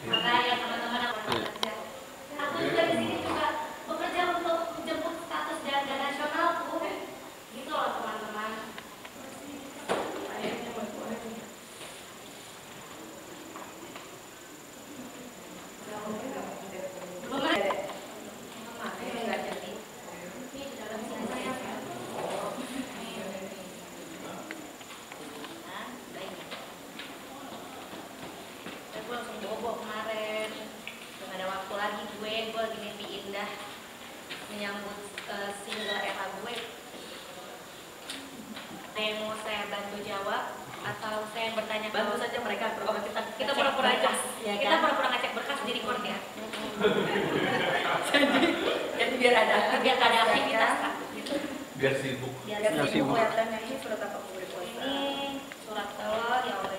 Makanya teman-teman aku kerja. Aku juga di sini juga bekerja untuk menjemput status janda nasionalku. Gitu loh teman-teman. Belum ada. Ini enggak jadi. Ini di dalam sini saya. Nah, udah ini. Gue langsung bobo kemarin. Udah gak ada waktu lagi gue lagi mimpi indah menyambut single era gue. Ada yang mau saya bantu jawab atau saya yang bertanya? Bantu saja mereka. Kita pura-pura aja. Ya, kita pura-pura ngecek berkas di record ya. Jadi biar ada aktivitas kan. Gitu. Biar sibuk. Biar sibuk. Kelihatannya ini surat apa berkuasa? Ini surat telur ya oleh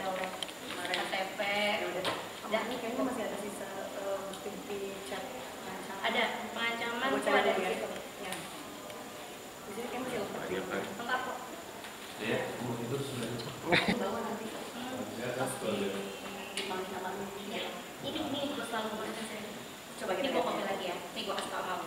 KTP. Dan ini kayaknya masih ada sisa bukti chat pengancaman. Ada pengancaman itu ada di situ. Ya. Di sini kan masih lengkap. Lengkap kok. Ya, itu sudah. Bawa nanti. Ini gue selalu baca saya. Coba kita gue copy lagi ya. Nih gue kasih tau mau.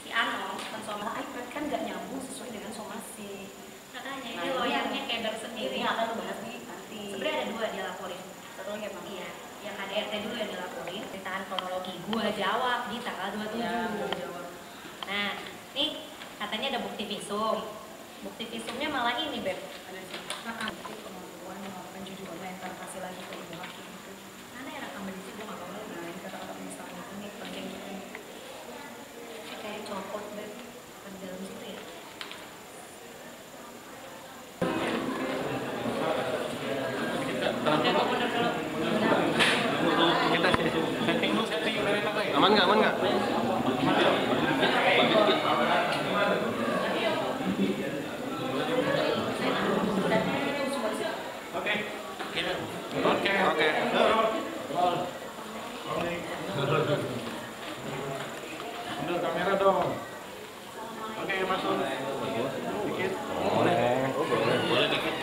Si Ano kan somasi iPad kan nggak nyambung sesuai dengan somasi. Makanya ini lawyernya keder sendiri. Ini akan bahas nih nanti. Sebenarnya ada dua dia laporin. Satu lagi apa? Iya. Yang KDRT dulu yang dilaporin, ceritaan kronologi gua jawab di tanggal 27. Ya, nah, nih katanya ada bukti visum. Bukti visumnya malah ini, Beb. Ada sih. Nanti kemampuan melakukan jujur online kasih lagi ke ibu hakim itu. Mana yang rekam di situ nggak mau lain kata-kata misalnya ini penting gitu. Kayak copot, Beb. Di dalam situ ya. Aman nggak? Oke. Mundur kamera dong. Oke, masuk. Dikit. Boleh dikit.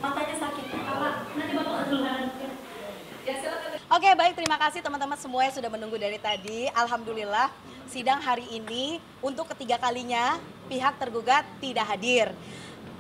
Matanya sakit, kepala. Nanti bapak keduluan. Ya silakan. Oke, baik, terima kasih teman-teman semua yang sudah menunggu dari tadi. Alhamdulillah, sidang hari ini untuk ketiga kalinya pihak tergugat tidak hadir.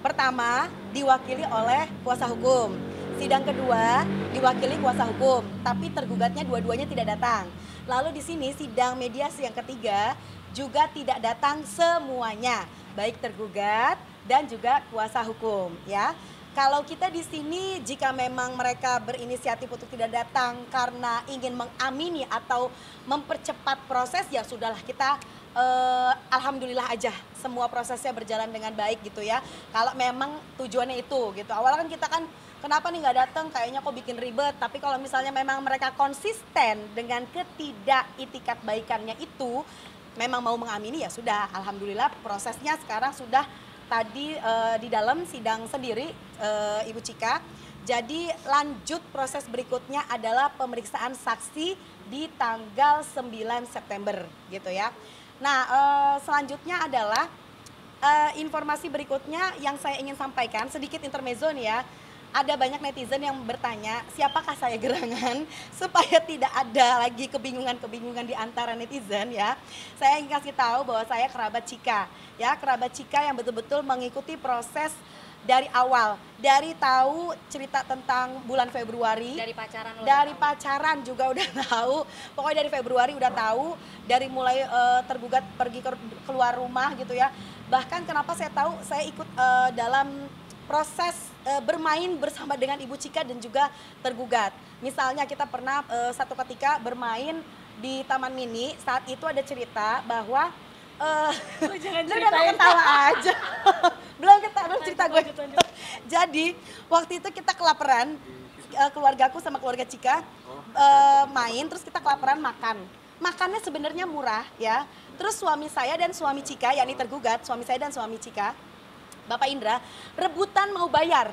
Pertama, diwakili oleh kuasa hukum. Sidang kedua diwakili kuasa hukum, tapi tergugatnya dua-duanya tidak datang. Lalu di sini sidang mediasi yang ketiga juga tidak datang semuanya, baik tergugat dan juga kuasa hukum, ya. Kalau kita di sini jika memang mereka berinisiatif untuk tidak datang karena ingin mengamini atau mempercepat proses, ya sudahlah, kita alhamdulillah aja semua prosesnya berjalan dengan baik gitu ya. Kalau memang tujuannya itu gitu. Awalnya kan kita kan kenapa nih nggak datang, kayaknya kok bikin ribet. Tapi kalau misalnya memang mereka konsisten dengan ketidak-itikat baikannya itu, memang mau mengamini, ya sudah, alhamdulillah prosesnya sekarang sudah tadi di dalam sidang sendiri Ibu Cika. Jadi lanjut proses berikutnya adalah pemeriksaan saksi di tanggal 9 September gitu ya. Nah, selanjutnya adalah informasi berikutnya yang saya ingin sampaikan, sedikit intermezzo nih ya. Ada banyak netizen yang bertanya, siapakah saya gerangan, supaya tidak ada lagi kebingungan-kebingungan di antara netizen ya. Saya ingin kasih tahu bahwa saya kerabat Cika, ya, kerabat Cika yang betul-betul mengikuti proses dari awal, dari tahu cerita tentang bulan Februari, dari pacaran juga udah tahu, pokoknya dari Februari udah tahu, dari mulai tergugat pergi keluar rumah gitu ya. Bahkan kenapa saya tahu, saya ikut dalam proses bermain bersama dengan Ibu Cika dan juga tergugat. Misalnya kita pernah satu ketika bermain di Taman Mini, saat itu ada cerita bahwa jangan ketawa aja. belum cerita gue. Jadi waktu itu kita kelaparan, keluargaku sama keluarga Cika main, terus kita kelaparan makan. Makannya sebenarnya murah ya. Terus suami saya dan suami Cika, yakni tergugat, suami saya dan suami Cika, Bapak Indra, rebutan mau bayar.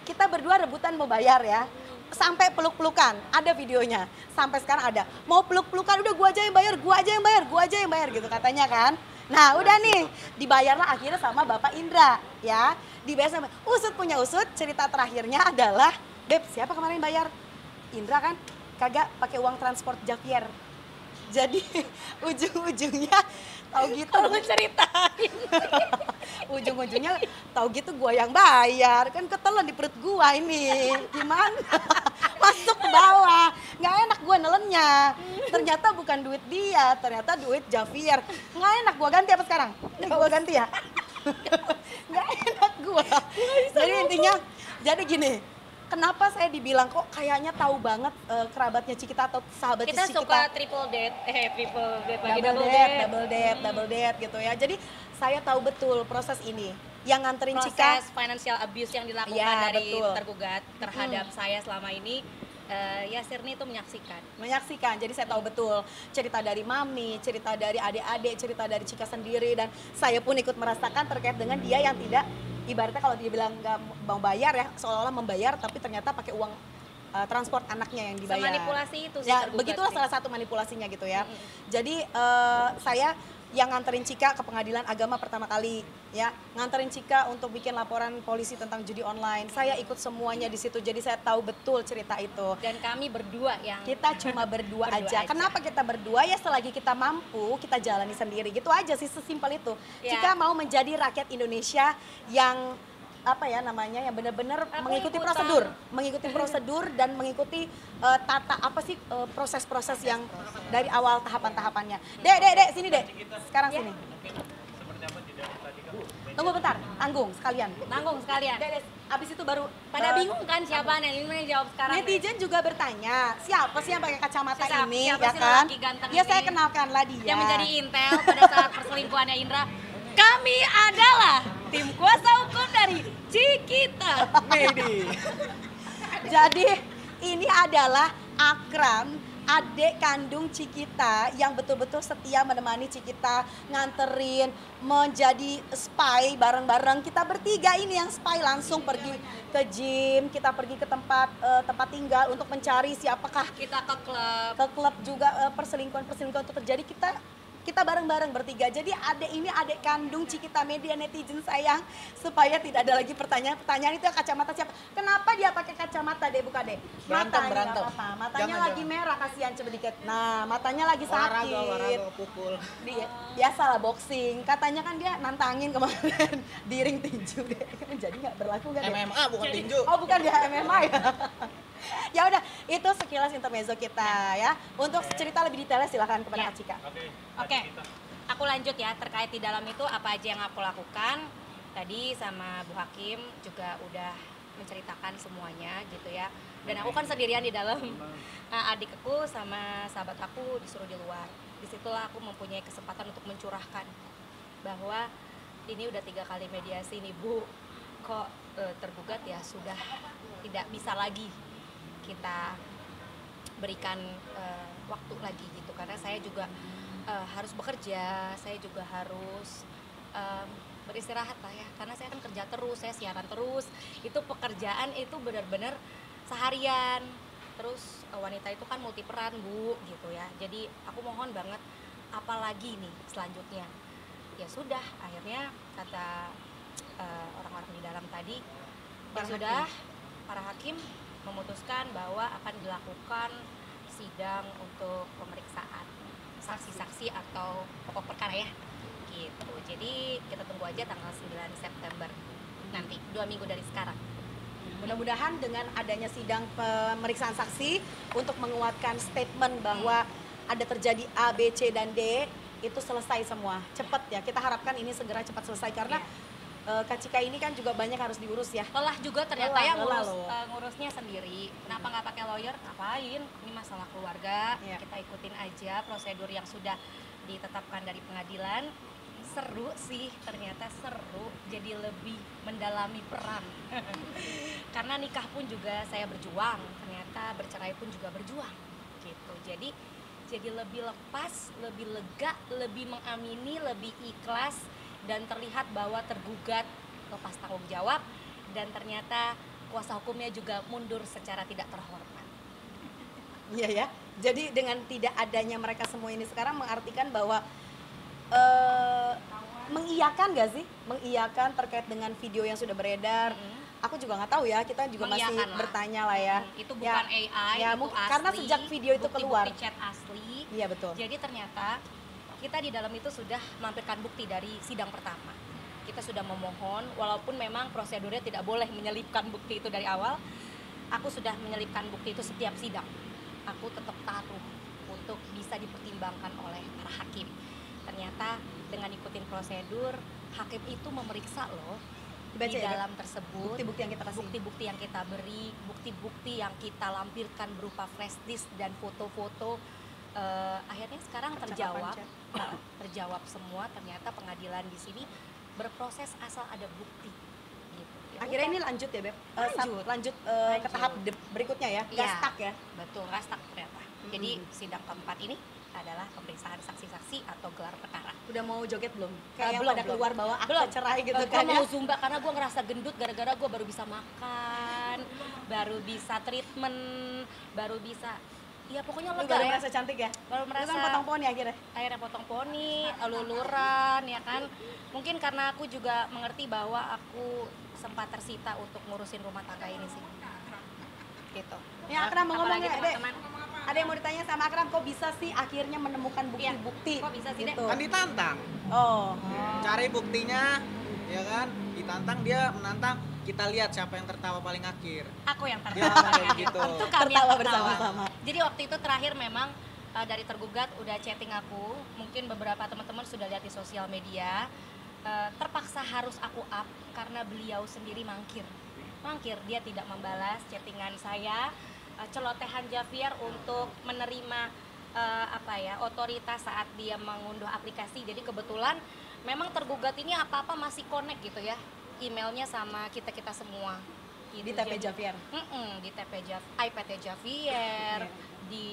Kita berdua rebutan mau bayar ya. sampai peluk-pelukan, ada videonya, sampai sekarang ada. Mau peluk-pelukan, udah gua aja yang bayar, gua aja yang bayar, gua aja yang bayar gitu katanya kan. Nah udah nih, dibayarlah akhirnya sama Bapak Indra ya. Dibayar sama usut punya usut, cerita terakhirnya adalah, Beb siapa kemarin bayar? Indra kan? Kagak, pakai uang transport Javier. Jadi ujung-ujungnya tahu gitu ceritain. Ujung-ujungnya tahu gitu gua yang bayar, kan ketelan di perut gua ini. Gimana? Masuk ke bawah. Nggak enak gua nelennya. Ternyata bukan duit dia, ternyata duit Javier. Nggak enak gua ganti apa sekarang? Gua ganti ya. Nggak enak gua. Jadi intinya jadi gini, kenapa saya dibilang kok kayaknya tahu banget kerabatnya Cikita atau sahabatnya Kita Cikita. suka triple date lagi double date gitu ya. Jadi saya tahu betul proses ini. Yang nganterin Cika, proses financial abuse yang dilakukan Ya, dari betul. tergugat terhadap saya selama ini, ya Sirni itu menyaksikan. Jadi saya tahu betul cerita dari mami, cerita dari adik-adik, cerita dari Cika sendiri, dan saya pun ikut merasakan terkait dengan dia yang tidak, ibaratnya kalau dia bilang nggak mau bayar ya, seolah-olah membayar tapi ternyata pakai uang transport anaknya yang dibayar. Manipulasi itu sih Ya, tergugat begitulah sih. salah satu manipulasinya gitu ya. Jadi saya yang nganterin Cika ke pengadilan agama pertama kali ya, nganterin Cika untuk bikin laporan polisi tentang judi online. Saya ikut semuanya di situ. Jadi saya tahu betul cerita itu. Dan kami berdua yang Kita cuma berdua Berdua aja. aja. Kenapa kita berdua? Ya selagi kita mampu, kita jalani sendiri. Gitu aja sih, sesimpel itu. Ya. Cika mau menjadi rakyat Indonesia yang apa ya namanya, yang benar-benar Aku mengikuti ikutan. prosedur dan mengikuti tata apa sih proses-proses yang dari awal tahapan-tahapannya. Dek, sini Dek. Sekarang sini. Tunggu bentar, tanggung sekalian. nanggung sekalian. Dek, abis itu baru Pada bingung kan siapa nih? Ini jawab sekarang. Netizen juga bertanya, siapa sih yang pakai kacamata ini, Siapa ya sih kan? lelaki ganteng Ya ini? saya kenalkanlah dia. Yang menjadi intel pada saat perselingkuhannya Indra. Kami adalah tim kuasa hukum dari Cikita. Jadi ini adalah Akram, adik kandung Cikita yang betul-betul setia menemani Cikita, nganterin, menjadi spy bareng-bareng. Kita bertiga ini yang spy, langsung pergi ke gym, kita pergi ke tempat tinggal untuk mencari siapakah Kita ke klub. ke klub juga perselingkuhan itu terjadi, kita bareng-bareng bertiga. Jadi adik kandung Cikita, media netizen sayang supaya tidak ada lagi pertanyaan itu kacamata siapa? Kenapa dia pakai kacamata Dek? Buka Dek. Berantem. Apa-apa. Matanya Jangan, lagi merah, kasihan coba dikit. Nah, matanya lagi sakit. Olahraga, pukul. Biasalah boxing. Katanya kan dia nantangin kemarin di ring tinju deh. Jadi nggak berlaku kan? MMA bukan tinju. Oh bukan dia MMA ya. Ya udah, itu sekilas intermezzo kita ya. Untuk cerita lebih detailnya silakan kepada Ya. Kak Cika. Oke, aku lanjut ya terkait di dalam itu apa aja yang aku lakukan. Tadi sama Bu Hakim juga udah menceritakan semuanya gitu ya. Dan aku kan sendirian di dalam. Adikku sama sahabat aku disuruh di luar. Disitulah aku mempunyai kesempatan untuk mencurahkan bahwa ini udah 3 kali mediasi nih Bu. Kok tergugat ya sudah tidak bisa lagi kita berikan waktu lagi gitu, karena saya juga harus bekerja, saya juga harus beristirahat lah ya, karena saya kan kerja terus, saya siaran terus, itu pekerjaan itu benar-benar seharian. Terus wanita itu kan multiperan Bu gitu ya, jadi aku mohon banget apalagi nih selanjutnya. Ya sudah, akhirnya kata orang-orang di dalam tadi, ya sudah, para hakim memutuskan bahwa akan dilakukan sidang untuk pemeriksaan saksi-saksi atau pokok perkara ya gitu. Jadi kita tunggu aja tanggal 9 September nanti, 2 minggu dari sekarang. Mudah-mudahan dengan adanya sidang pemeriksaan saksi untuk menguatkan statement bahwa ada terjadi A, B, C, dan D, itu selesai semua. Cepat ya, kita harapkan ini segera cepat selesai karena Kak Cika ini kan juga banyak harus diurus ya. Lelah juga ternyata Lelah, ya lelah loh. ngurusnya sendiri. Kenapa nggak pakai lawyer? Ngapain? Ini masalah keluarga. Iya. Kita ikutin aja prosedur yang sudah ditetapkan dari pengadilan. Seru sih, ternyata seru. Jadi lebih mendalami peran. Karena nikah pun juga saya berjuang. Ternyata bercerai pun juga berjuang. Gitu. Jadi lebih lepas, lebih lega, lebih mengamini, lebih ikhlas, dan terlihat bahwa tergugat lepas tanggung jawab, dan ternyata kuasa hukumnya juga mundur secara tidak terhormat. Iya ya. Jadi dengan tidak adanya mereka semua ini sekarang mengartikan bahwa mengiyakan gak sih? Mengiyakan terkait dengan video yang sudah beredar. Aku juga nggak tahu ya, kita juga masih Mengiyakan lah. bertanya lah ya. Itu bukan AI, ya, itu asli. karena sejak video itu keluar. Bukti chat asli. Iya betul. Jadi ternyata kita di dalam itu sudah melampirkan bukti dari sidang pertama. Kita sudah memohon, walaupun memang prosedurnya tidak boleh menyelipkan bukti itu dari awal. Aku sudah menyelipkan bukti itu setiap sidang. Aku tetap taruh untuk bisa dipertimbangkan oleh para hakim. Ternyata dengan ikutin prosedur, hakim itu memeriksa loh. Dibaca Di ya, dalam tersebut bukti-bukti yang kita kasih. bukti-bukti yang kita beri, bukti-bukti yang kita lampirkan berupa flash disk dan foto-foto, akhirnya sekarang terjawab, terjawab semua. Ternyata pengadilan di sini berproses asal ada bukti. Gitu. Ya Akhirnya udah. ini lanjut ya Beb? Lanjut. Ke tahap berikutnya ya? Nggak Iya. stuck ya? Betul, nggak stuck ternyata. Jadi sidang keempat ini adalah pemeriksaan saksi-saksi atau gelar perkara. Udah mau joget belum? Kayak yang Belum, pada belum. keluar bawa akte Belum. cerai gitu Gue kan mau ya? zumba karena gue ngerasa gendut gara-gara gue baru bisa makan, baru bisa treatment, baru bisa, ya pokoknya Lu lega baru ya. merasa cantik ya? Baru Lu merasa kan potong poni akhirnya? akhirnya potong poni, luluran ya kan. Mungkin karena aku juga mengerti bahwa aku sempat tersita untuk ngurusin rumah tangga ini sih. Gitu. Ya Akram mau ngomong Apalagi nggak, Dek? teman-teman. Ada yang mau ditanya sama Akram, kok bisa sih akhirnya menemukan bukti-bukti? Kok bisa sih, Dek? gitu. Kan ditantang, Oh, cari buktinya, ya kan? Ditantang, dia menantang, kita lihat siapa yang tertawa paling akhir. Aku yang Dia tertawa. kayak gitu. Itu kami yang Tertawa tertawa. bersama-sama. Jadi waktu itu terakhir memang dari tergugat udah chatting aku, mungkin beberapa teman-teman sudah lihat di sosial media. Terpaksa harus aku up karena beliau sendiri mangkir, dia tidak membalas chattingan saya. Celotehan Javier untuk menerima otoritas saat dia mengunduh aplikasi. Jadi kebetulan memang tergugat ini apa-apa masih connect gitu ya, emailnya sama kita semua gitu. di TP Jadi- Javier. di iPad Javier, di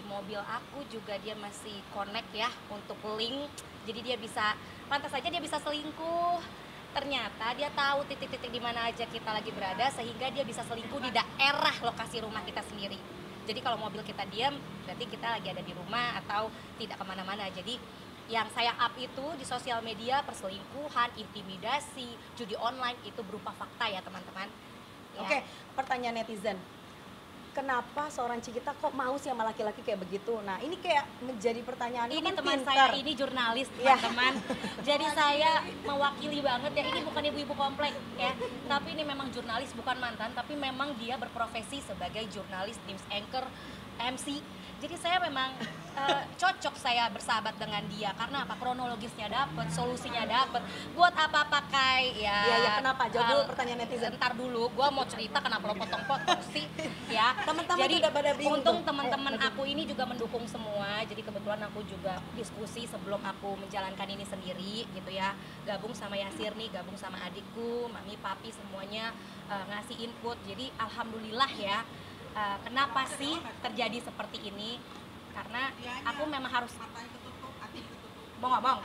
mobil aku juga dia masih connect ya untuk link. Jadi dia bisa, pantas saja dia bisa selingkuh. Ternyata dia tahu titik-titik di mana aja kita lagi berada sehingga dia bisa selingkuh di daerah lokasi rumah kita sendiri. Jadi kalau mobil kita diam, berarti kita lagi ada di rumah atau tidak kemana-mana. Jadi yang saya up itu di sosial media perselingkuhan, intimidasi, judi online itu berupa fakta ya teman-teman. Ya. Oke, pertanyaan netizen. Kenapa seorang Cikita kok mau sih sama laki-laki kayak begitu? Nah, ini kayak menjadi pertanyaan. Lu Ini kan teman pinter. saya, ini jurnalis Iya. teman-teman. Jadi saya mewakili banget ya, ini bukan ibu-ibu komplek ya. Tapi ini memang jurnalis, bukan mantan, tapi memang dia berprofesi sebagai jurnalis, news anchor, MC. Jadi saya memang cocok saya bersahabat dengan dia karena apa? Kronologisnya dapat, solusinya dapat. Buat apa pakai ya? Iya, iya, kenapa? Jawab dulu pertanyaan netizen. Ntar dulu, gua mau cerita kenapa lo potong-potong sih, ya. Teman-teman Jadi udah pada bingung untung tuh. teman-teman Ayo, aku ini juga mendukung semua. Jadi kebetulan aku juga diskusi sebelum aku menjalankan ini sendiri gitu ya. Gabung sama Yasir nih, gabung sama adikku, mami, papi semuanya ngasih input. Jadi alhamdulillah ya. Kenapa sih terjadi seperti ini? Karena aku memang harus ngomong.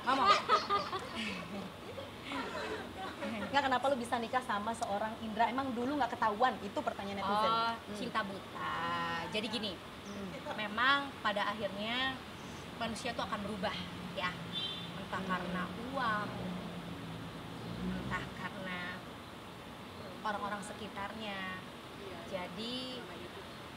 Nggak, kenapa lu bisa nikah sama seorang Indra? Emang dulu nggak ketahuan? Itu pertanyaan netizen. Oh, cinta buta. Jadi gini, memang pada akhirnya manusia itu akan berubah ya. Entah karena uang, entah karena orang-orang sekitarnya. Jadi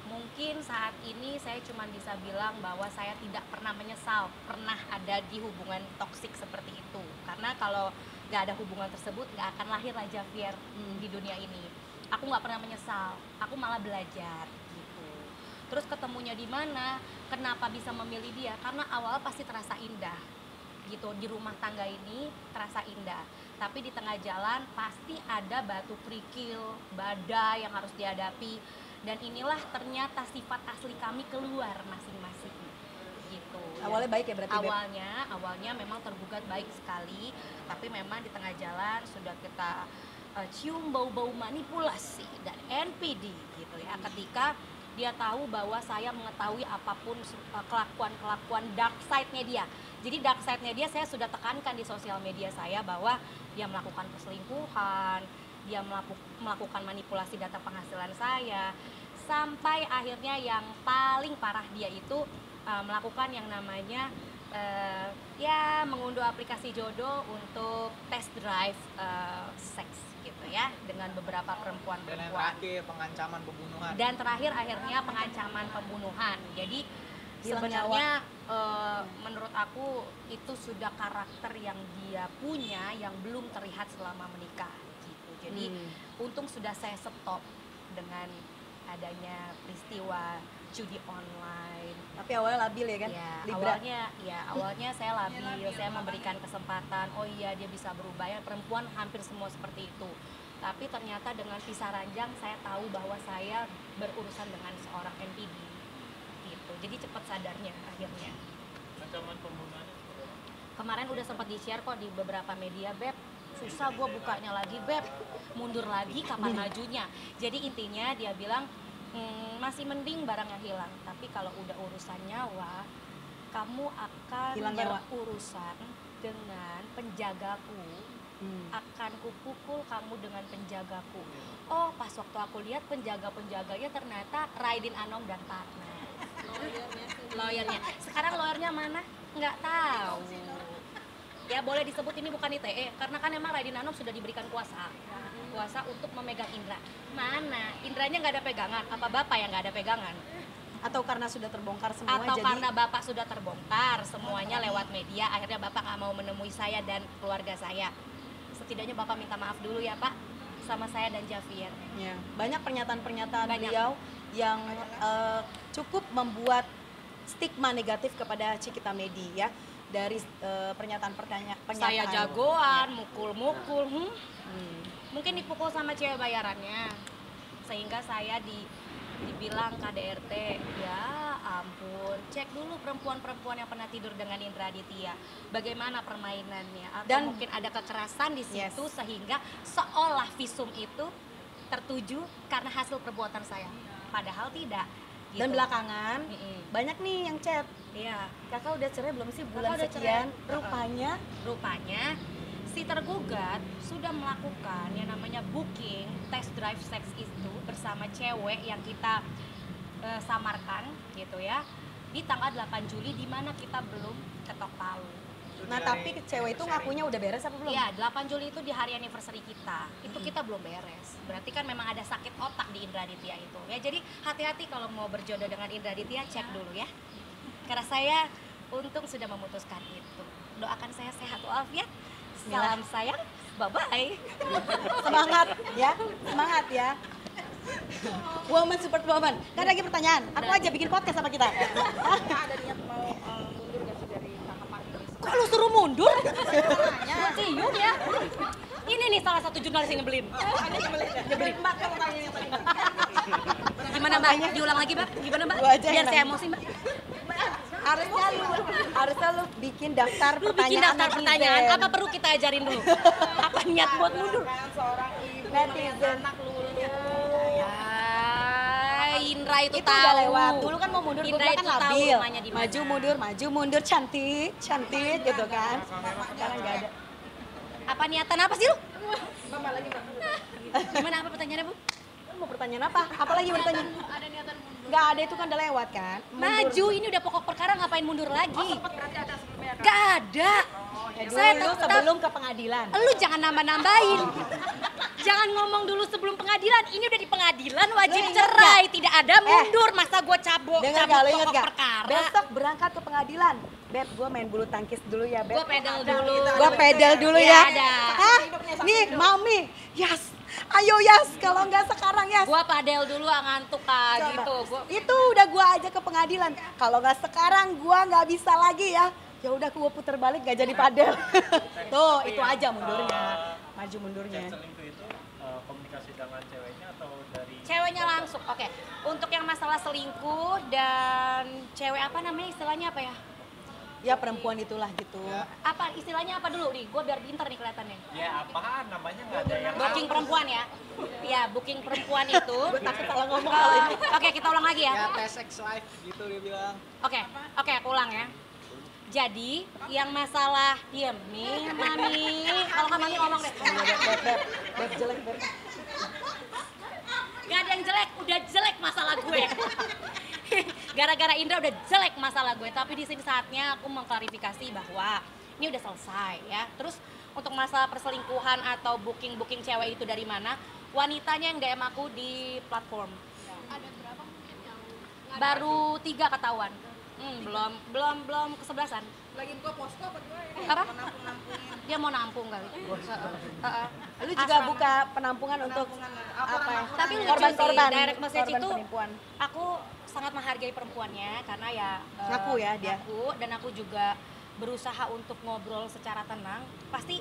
mungkin saat ini saya cuma bisa bilang bahwa saya tidak pernah menyesal pernah ada di hubungan toksik seperti itu. Karena kalau nggak ada hubungan tersebut nggak akan lahir lah Javier di dunia ini. Aku nggak pernah menyesal, aku malah belajar gitu. Terus ketemunya di mana? Kenapa bisa memilih dia? Karena awal pasti terasa indah gitu, di rumah tangga ini terasa indah. Tapi di tengah jalan pasti ada batu kerikil, badai yang harus dihadapi. Dan inilah ternyata sifat asli kami keluar masing-masing gitu. Awalnya baik ya berarti, Beb? Awalnya memang tergugat baik sekali, tapi memang di tengah jalan sudah kita cium bau-bau manipulasi dan NPD gitu ya. Ketika dia tahu bahwa saya mengetahui apapun kelakuan-kelakuan dark side-nya dia. Jadi dark side-nya dia saya sudah tekankan di sosial media saya bahwa dia melakukan perselingkuhan, dia melakukan manipulasi data penghasilan saya, sampai akhirnya yang paling parah dia itu melakukan yang namanya ya mengunduh aplikasi jodoh untuk test drive seks gitu ya dengan beberapa Dan yang perempuan-perempuan. terakhir pengancaman pembunuhan. Dan terakhir akhirnya pengancaman pembunuhan. Jadi Hilang sebenarnya menurut aku itu sudah karakter yang dia punya yang belum terlihat selama menikah gitu. Jadi untung sudah saya stop dengan adanya peristiwa judi online. Tapi awalnya labil ya kan? Ya, Libra. awalnya saya labil, saya memberikan kesempatan. Oh iya, dia bisa berubah ya. Perempuan hampir semua seperti itu. Tapi ternyata dengan pisah ranjang saya tahu bahwa saya berurusan dengan seorang NPD. Gitu. Jadi cepat sadarnya akhirnya. Ancaman pembunuhannya. Kemarin udah sempat di-share kok di beberapa media, Beb. Susah gue bukanya lagi, Beb. Mundur lagi kapan majunya. Jadi intinya dia bilang masih mending barangnya hilang, tapi kalau udah urusan nyawa, kamu akan Hilang nyawa. berurusan dengan penjagaku, akan kupukul kamu dengan penjagaku. Oh, pas waktu aku lihat penjaga-penjaganya ternyata Raidin Anom dan partner. Lawyernya. Sekarang lawyernya mana? Nggak tahu. Ya boleh disebut ini bukan ITE, karena kan emang Raidin Anom sudah diberikan kuasa untuk memegang indera. Mana? Indranya nggak ada pegangan, apa bapak yang nggak ada pegangan? Atau karena sudah terbongkar semua Atau jadi karena bapak sudah terbongkar semuanya lewat media, akhirnya bapak nggak mau menemui saya dan keluarga saya. Setidaknya bapak minta maaf dulu ya Pak, sama saya dan Javier. ya, banyak pernyataan-pernyataan Banyak. beliau yang cukup membuat stigma negatif kepada Cikita Medi ya. Dari pernyataan. Saya jagoan, mukul-mukul, mungkin dipukul sama cewek bayarannya, sehingga saya dibilang KDRT. Ya ampun, cek dulu perempuan-perempuan yang pernah tidur dengan Indra Aditya, bagaimana permainannya, atau Dan- mungkin ada kekerasan di Yes. situ sehingga seolah visum itu tertuju karena hasil perbuatan saya, padahal tidak. Gitu. Dan belakangan Mm-mm. banyak nih yang chat, Iya. kakak udah cerai belum sih bulan Kakak udah sekian? cerai. Rupanya Rupanya si tergugat sudah melakukan yang namanya booking test drive seks itu bersama cewek yang kita samarkan gitu ya di tanggal 8 Juli di mana kita belum ketok palu. nah tapi cewek itu ngakunya udah beres apa belum? Iya, 8 Juli itu di hari anniversary kita. Itu kita belum beres. Berarti kan memang ada sakit otak di Indra Aditya itu. Ya, jadi hati-hati kalau mau berjodoh dengan Indra Aditya, cek dulu ya. Karena saya untung sudah memutuskan itu. Doakan saya sehat walafiat. Salam sayang. Bye-bye. Semangat ya, semangat ya. Woman support woman. Kan lagi pertanyaan. Aku aja bikin podcast sama kita. Ada niat mau mundur gak sih dari kakak partner? Kok lu suruh mundur? Gua cium ya. Ini nih salah satu jurnalis yang nyebelin. Nyebelin Mbak kalau tanya yang tadi. Gimana Mbak? Diulang lagi Mbak? Gimana Mbak? Gua aja Biar yang saya nanya. emosi Mbak. Harusnya lu bikin daftar Lu bikin pertanyaan daftar pertanyaan, netizen. apa perlu kita ajarin dulu? Apa niat buat mundur? Kan seorang ibu Netizen. anak lulu. Ya, Indra itu, Itu tahu. udah lewat. Dulu kan mau mundur, gue Indra bilang itu kan tahu labil. rumahnya di mana. Maju mundur, cantik gitu kan. Sekarang nggak ada. Apa niatan apa sih lu? Bapak lagi Mbak. Gimana apa pertanyaannya, Bu? Lu mau pertanyaan apa? Apalagi mau ditanya? Ada niatan mundur. Nggak ada, itu kan udah lewat kan. Maju, ini udah pokok perkara, ngapain mundur lagi? Berarti ada sebelumnya kan? Gak ada. Ya, Saya dulu tetap- sebelum ke pengadilan. Lu jangan nambah-nambahin. Jangan ngomong dulu sebelum pengadilan. Ini udah di pengadilan wajib Lu ingat cerai, tidak ada mundur. Masa gue cabut Dengar gak, lu inget pokok gak? perkara. Besok berangkat ke pengadilan. Beb, gue main bulu tangkis dulu ya, Beb. Gue pedal dulu. Gue pedal dulu Iya, ya. ada. Hah? Nih, Mami. Yas. Ayo Yas, kalau nggak sekarang Yas. Gue padel dulu ngantuk ah Coba. gitu. Itu udah gua aja ke pengadilan. Kalau nggak sekarang gua nggak bisa lagi ya. Ya udah gua puter balik gak jadi padel. Tuh, itu aja mundurnya. Maju mundurnya. Selingkuh itu komunikasi dengan ceweknya atau dari Ceweknya langsung. Oke. Untuk yang masalah selingkuh dan cewek apa namanya istilahnya apa ya? Ya perempuan itulah gitu. Apa istilahnya apa dulu nih? Gue biar pinter nih kelihatannya. ya apaan namanya nggak ada yang Booking perempuan ya. Ya, booking perempuan itu. Gue takut salah ngomong kalau ini. Oke, kita ulang lagi Ya ya. tes sex life gitu dia bilang. Oke, aku ulang ya. Jadi, yang masalah diem nih, Mami. Kalau nggak Mami ngomong deh. Beb, jelek Beb. Gak ada yang jelek, udah jelek masalah gue. Gara-gara Indra udah jelek masalah gue. Tapi di sini saatnya aku mengklarifikasi bahwa ini udah selesai ya. Terus untuk masalah perselingkuhan atau booking cewek itu dari mana? Wanitanya yang DM aku di platform. Ada berapa mungkin yang Baru 3 ketahuan. Belum kesebelasan. lagi buka posko apa gimana ini? Apa? Nampung-nampungin. Dia mau nampung kali. Lu juga Asrama. buka penampungan untuk apa ya? Tapi lucu korban-korban sih, direct message korban itu penipuan. aku sangat menghargai perempuannya karena ya Ngaku ya dia. ngaku, dan aku juga berusaha untuk ngobrol secara tenang. Pasti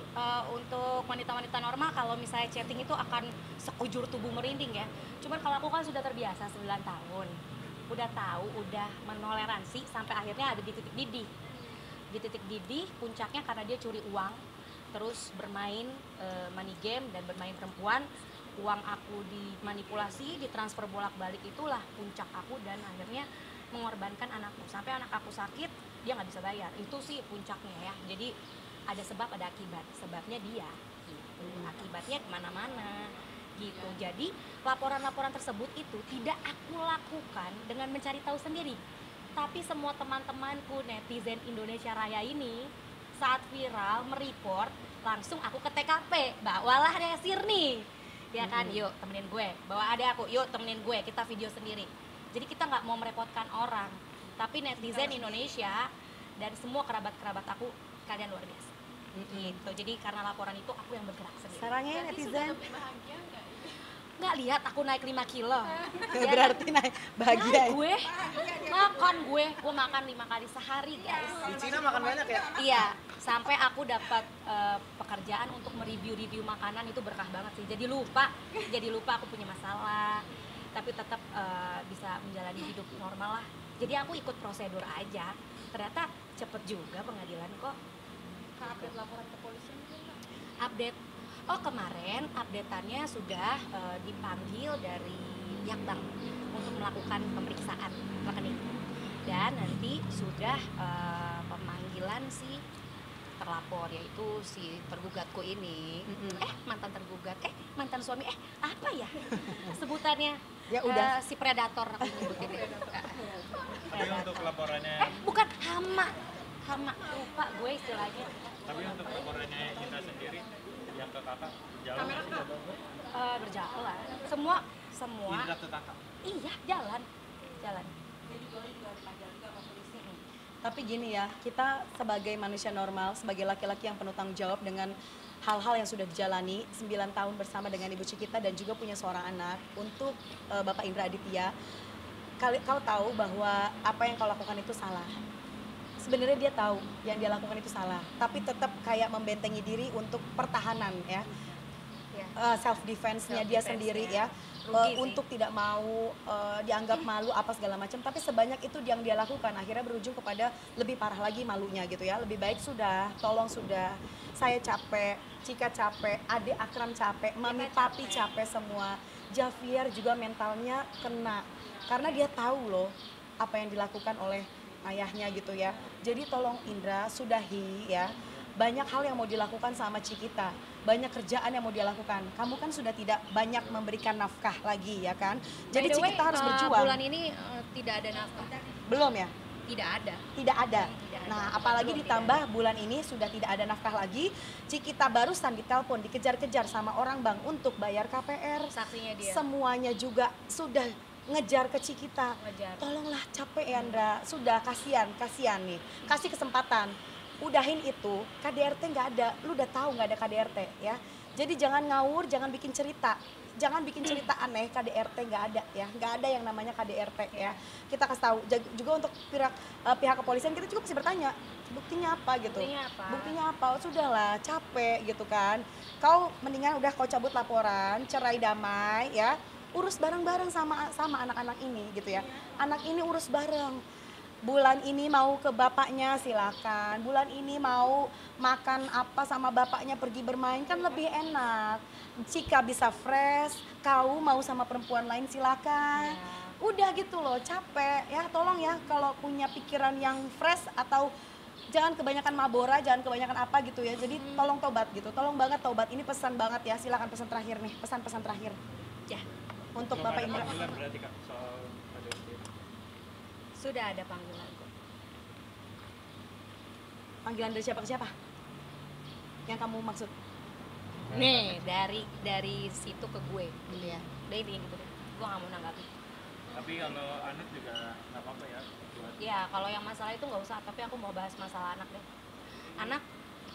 untuk wanita-wanita normal kalau misalnya chatting itu akan sekujur tubuh merinding ya. Cuman kalau aku kan sudah terbiasa 9 tahun. Udah tahu, udah menoleransi sampai akhirnya ada di titik didih. Di titik didih puncaknya karena dia curi uang, terus bermain money game dan bermain perempuan. Uang aku dimanipulasi, ditransfer bolak-balik, itulah puncak aku dan akhirnya mengorbankan anakku. Sampai anak aku sakit, dia nggak bisa bayar. Itu sih puncaknya ya. Jadi ada sebab, ada akibat. Sebabnya dia, gitu. Akibatnya kemana-mana, gitu. Jadi laporan-laporan tersebut itu tidak aku lakukan dengan mencari tahu sendiri. Tapi semua teman-temanku netizen Indonesia Raya ini saat viral mereport, langsung aku ke TKP, bawalah Nesir nih. Ya kan, yuk temenin gue, bawa adek aku, yuk temenin gue, kita video sendiri. Jadi kita nggak mau merepotkan orang, tapi netizen Indonesia dan semua kerabat-kerabat aku, kalian luar biasa. Gitu. Jadi karena laporan itu aku yang bergerak sendiri. Sarangnya netizen Bahagia nggak? Nggak lihat aku naik 5 kilo. berarti naik bahagia. Naik gue, makan gue makan 5 kali sehari guys. Di Cina makan banyak ya? Iya, sampai aku dapat pekerjaan untuk mereview-review makanan, itu berkah banget sih. Jadi lupa aku punya masalah, tapi tetap bisa menjalani hidup normal lah. Jadi aku ikut prosedur aja. Ternyata cepet juga pengadilan kok. Update laporan ke polisi mungkin nggak? Update. Oh kemarin updateannya sudah dipanggil dari pihak bank untuk melakukan pemeriksaan rekening. Dan nanti sudah pemanggilan si terlapor, yaitu si tergugatku ini. Mantan tergugat, mantan suami, apa ya sebutannya? Ya udah. Si predator aku nyebutin itu. Tapi untuk laporannya, Bukan hama, lupa gue istilahnya. tapi untuk laporannya Indra sendiri yang ke kakak jalan nggak sih? Berjalan. Semua. Indra ke kakak. Iya, jalan. Tapi gini ya, kita sebagai manusia normal, sebagai laki-laki yang penuh tanggung jawab dengan hal-hal yang sudah dijalani 9 tahun bersama dengan Ibu Cikita dan juga punya seorang anak. Untuk Bapak Indra Aditya, kau tahu bahwa apa yang kau lakukan itu salah. Sebenarnya dia tahu yang dia lakukan itu salah, tapi tetap kayak membentengi diri untuk pertahanan ya. Self defense-nya dia sendiri ya. Rugi sih. Untuk tidak mau dianggap malu apa segala macam, tapi sebanyak itu yang dia lakukan akhirnya berujung kepada lebih parah lagi malunya gitu ya. Lebih baik sudah, tolong sudah, saya capek, Cika capek, adik Akram capek, mami papi capek semua, Javier juga mentalnya kena karena dia tahu loh apa yang dilakukan oleh ayahnya gitu ya. Jadi tolong Indra sudahi ya. Banyak hal yang mau dilakukan sama Cikita, banyak kerjaan yang mau dia lakukan. Kamu kan sudah tidak banyak memberikan nafkah lagi ya kan. Jadi By the way, Cikita harus berjuang. bulan ini tidak ada nafkah. Belum ya? Tidak ada. Tidak ada. Tidak ada. Nah, apalagi Belum, ditambah bulan ini sudah tidak ada nafkah lagi. Cikita barusan ditelepon, dikejar-kejar sama orang bank untuk bayar KPR. Saksinya dia. Semuanya juga sudah ngejar ke Cikita. Ngejar. Tolonglah, capek ya Andra. Sudah, kasihan nih. Kasih kesempatan. Udahin itu, KDRT nggak ada. Lu udah tahu nggak ada KDRT ya. Jadi jangan ngawur, jangan bikin cerita. Jangan bikin cerita aneh, KDRT nggak ada ya. Nggak ada yang namanya KDRT ya. Kita kasih tahu. Juga untuk pihak kepolisian kita juga mesti bertanya, buktinya apa gitu. Buktinya apa? Oh, sudahlah, capek gitu kan. Kau mendingan udah kau cabut laporan, cerai damai ya. Urus bareng-bareng sama anak-anak ini gitu ya. Anak ini urus bareng. Bulan ini mau ke bapaknya silakan. Bulan ini mau makan apa sama bapaknya, pergi bermain kan lebih enak. Jika bisa fresh, kau mau sama perempuan lain silakan. Udah gitu loh, capek ya. Tolong ya kalau punya pikiran yang fresh atau jangan kebanyakan mabora, jangan kebanyakan apa gitu ya. Jadi tolong tobat gitu. Tolong banget tobat. Ini pesan banget ya. Silakan pesan terakhir nih, pesan-pesan terakhir. Ya. untuk Belum Bapak ada Indra? panggilan berarti Kak soal KDRT. Sudah ada panggilan kok. Panggilan dari siapa ke siapa? Yang kamu maksud? Nih, dari situ ke gue gitu ya. Udah intinya gitu deh. Gue gak mau nanggapi. Tapi kalau anak juga nggak apa-apa ya buat Ya, kalau yang masalah itu nggak usah, tapi aku mau bahas masalah anak deh. Anak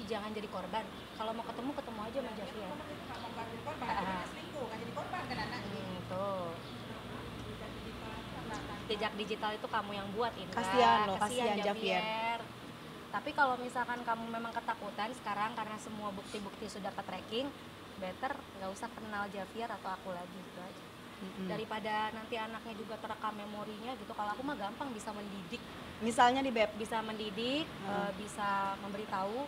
jangan jadi korban. Kalau mau ketemu aja sama Javier. Kalau nggak jadi korban, dia selingkuh, nggak jadi korban kan anak. Tuh. Jejak digital itu kamu yang buat, Indra. Kasihan loh, kasihan Javier. Tapi kalau misalkan kamu memang ketakutan sekarang karena semua bukti-bukti sudah ke tracking, better nggak usah kenal Javier atau aku lagi gitu aja. Daripada nanti anaknya juga terekam memorinya gitu. Kalau aku mah gampang bisa mendidik, Misalnya di Beb. bisa mendidik, bisa memberitahu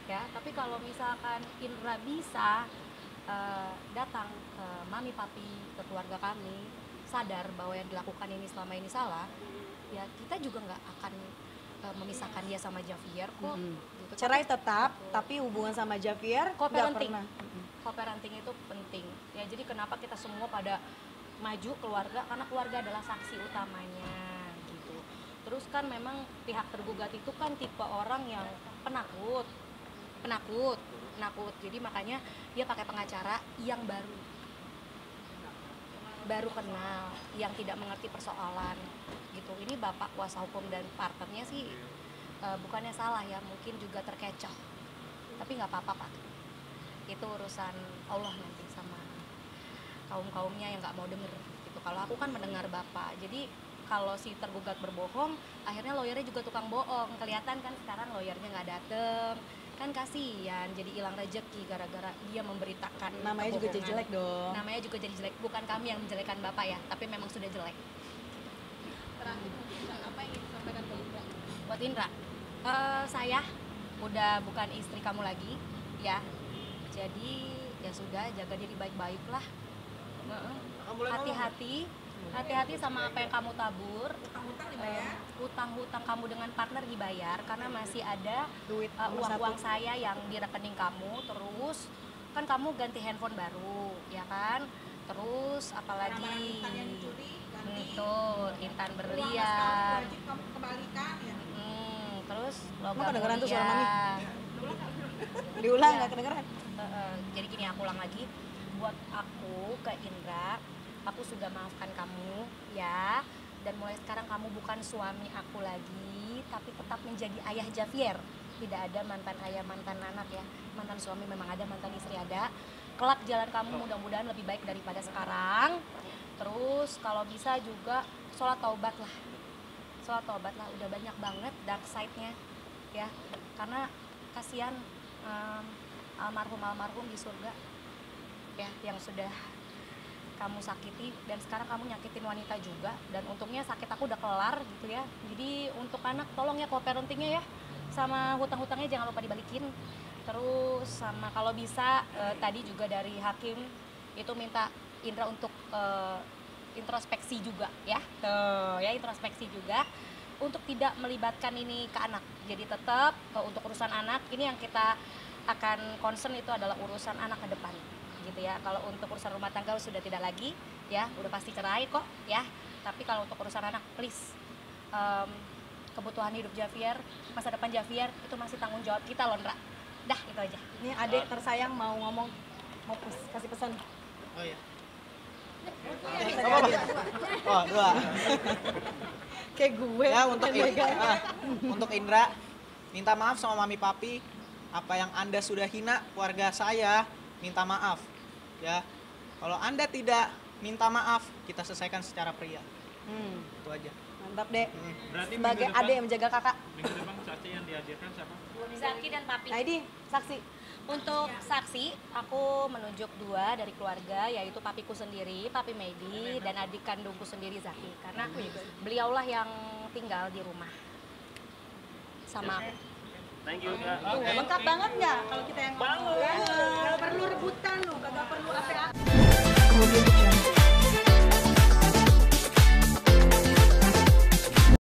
ya. Tapi kalau misalkan Indra bisa datang ke mami papi, ke keluarga kami, sadar bahwa yang dilakukan ini selama ini salah, ya kita juga nggak akan memisahkan dia sama Javier kok. Gitu. Cerai tetap, tapi hubungan sama Javier nggak Co-parenting. pernah. Co-parenting itu penting. Ya jadi kenapa kita semua pada maju keluarga, karena keluarga adalah saksi utamanya gitu. Terus kan memang pihak tergugat itu kan tipe orang yang penakut. Jadi makanya dia pakai pengacara yang baru kenal, yang tidak mengerti persoalan gitu. Ini bapak kuasa hukum dan partnernya sih bukannya salah ya, mungkin juga terkecoh. Tapi nggak apa-apa Pak. Itu urusan Allah nanti sama kaum-kaumnya yang nggak mau denger gitu. Kalau aku kan mendengar bapak. Jadi kalau si tergugat berbohong, akhirnya lawyernya juga tukang bohong. Kelihatan kan sekarang lawyernya nggak dateng. Kan kasihan, jadi hilang rezeki gara-gara dia memberitakan Namanya juga jadi kebohongan. jelek dong. Namanya juga jadi jelek. Bukan kami yang menjelekkan bapak ya, tapi memang sudah jelek. Terakhir mungkin apa yang ingin disampaikan ke Indra? Buat Indra, saya udah bukan istri kamu lagi ya. Jadi ya sudah, jaga diri baik-baik lah. Hati-hati sama apa yang kamu tabur. Utang-utang dibayar. Utang-hutang kamu dengan partner dibayar karena masih ada Duit uang-uang saya yang di rekening kamu. Terus kan kamu ganti handphone baru ya kan. Terus apalagi Barang-barang Intan yang dicuri, ganti. itu Intan Uang berlian. sekarang wajib kamu kembalikan ya. Terus Emang kedengeran tuh suara mami? berlian. Diulang Iya. nggak kedengeran? Jadi gini, aku ulang lagi. Buat aku ke Indra, aku sudah maafkan kamu ya. Dan mulai sekarang kamu bukan suami aku lagi, tapi tetap menjadi ayah Javier. Tidak ada mantan ayah, mantan anak ya. Mantan suami memang ada, mantan istri ada. Kelak jalan kamu mudah-mudahan lebih baik daripada sekarang. Terus kalau bisa juga sholat taubat lah. Udah banyak banget dark side-nya ya. Karena kasihan almarhum di surga ya, yang sudah kamu sakiti dan sekarang kamu nyakitin wanita juga. Dan untungnya sakit aku udah kelar gitu ya. Jadi untuk anak tolong ya co-parentingnya ya, sama hutang-hutangnya jangan lupa dibalikin. Terus sama kalau bisa tadi juga dari hakim itu minta Indra untuk introspeksi juga ya. Introspeksi juga untuk tidak melibatkan ini ke anak. Jadi tetap untuk urusan anak ini yang kita akan concern itu adalah urusan anak ke depan gitu ya. Kalau untuk urusan rumah tangga sudah tidak lagi ya, udah pasti cerai kok ya. Tapi kalau untuk urusan anak please, kebutuhan hidup Javier, masa depan Javier itu masih tanggung jawab kita loh, Ndra. Dah itu aja. Ini adik tersayang mau ngomong, mau kasih pesan. Oh iya. Apa? Oh, dua. Kayak gue. Ya untuk Indra, minta maaf sama mami papi. Apa yang Anda sudah hina keluarga saya, minta maaf. Ya. Kalau Anda tidak minta maaf, kita selesaikan secara pria. Itu aja. Mantap deh. berarti Sebagai adik yang menjaga kakak. minggu depan saksi yang dihadirkan siapa? Zaki dan Papi. Nah ini saksi. Untuk saksi, aku menunjuk 2 dari keluarga, yaitu papiku sendiri, Papi Medi, dan adik kandungku sendiri Zaki. Karena beliaulah yang tinggal di rumah sama aku. Thank you Kak. Lengkap banget nggak kalau kita yang ngomong? Kalau perlu rebutan loh,